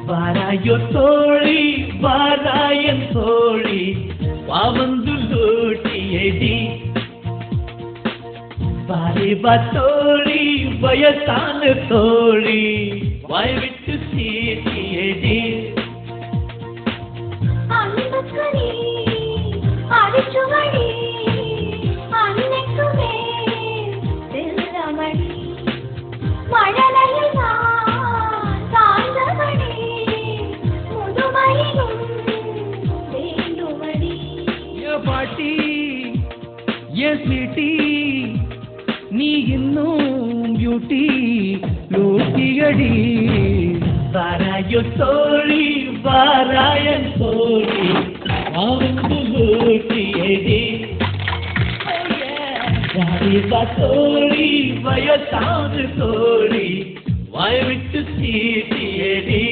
வாராயோ தோழி வாராயன் தோழி வாவந்து லூட்டியடி வாரேவா தோழி வயசான தோழி வாய் விட்டு சீட்டியடி அன்பக்கனி அடிச்சுவடி அன்னைக்குமே தில்லமடி மழலையில் நான் சாய்ந்தவடி முதுமையிலும் வேண்டுமடி ஏ பாட்டி ஏ ஸ்வீட்டி நீ இன்னும் பியூட்டி லூட்டியடி வாராயோ தோழி வாராயன் தோழி வாவந்து லூட்டியடி வாரேவா தோழி வயசான தோழி வாய் விட்டு சீட்டியடி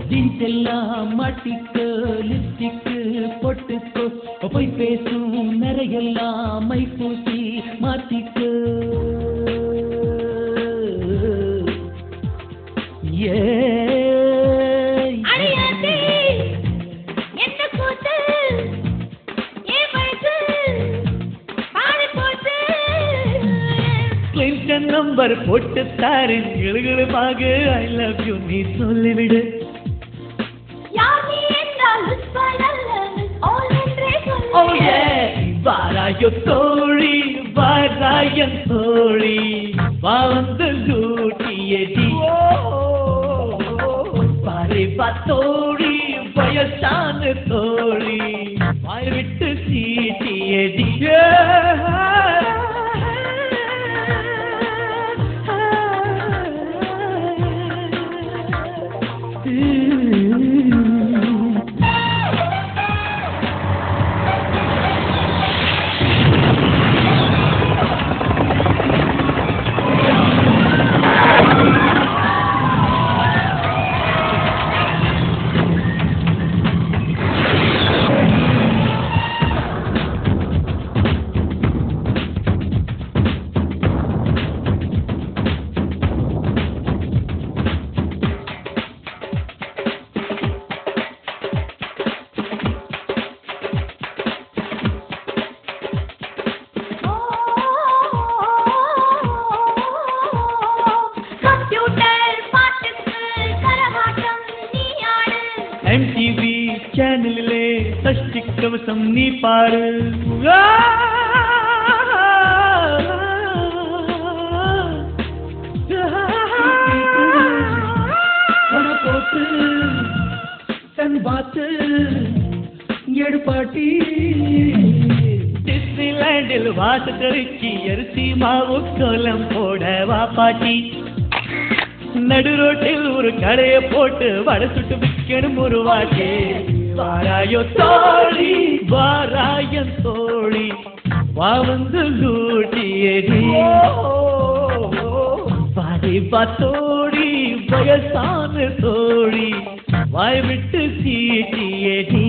ஜீன்ஸ் எல்லாம் மாட்டிக்கு லிப்ஸ்டிக்கு பொட்டுக்கு போய் பேசும் நிறையெல்லாம் மை பூசி மாத்திக்கு கிளின்டன் நம்பர் போட்டு தாரு கிளுகிளுமாக ஐ லவ் யூ நீ சொல்லிவிடு வாராயோ தோழி வாராயன் தோழி வாழ்ந்து லூட்டியடி வாரேவா தோழி வயசான தோழி வாய் விட்டு சீட்டியடி MTV சேனலிலே சஷ்டி கவசம் நீ பாரு போட்டு தன் பாத்து எடுப்பாட்டி டிஸ்னிலேண்டில் வாச கழிச்சி அரிசி மாவு கோலம் போட வா பாட்டி நடு ரோட்டில் ஒரு கடையை போட்டு வடை சுட்டு விற்கணும் ஒரு வாட்டி வாராயோ தோழி வாராயன் தோழி வா வந்து லூட்டியடி வாரேவா தோழி வயசான தோழி வாய் விட்டு சீட்டியடி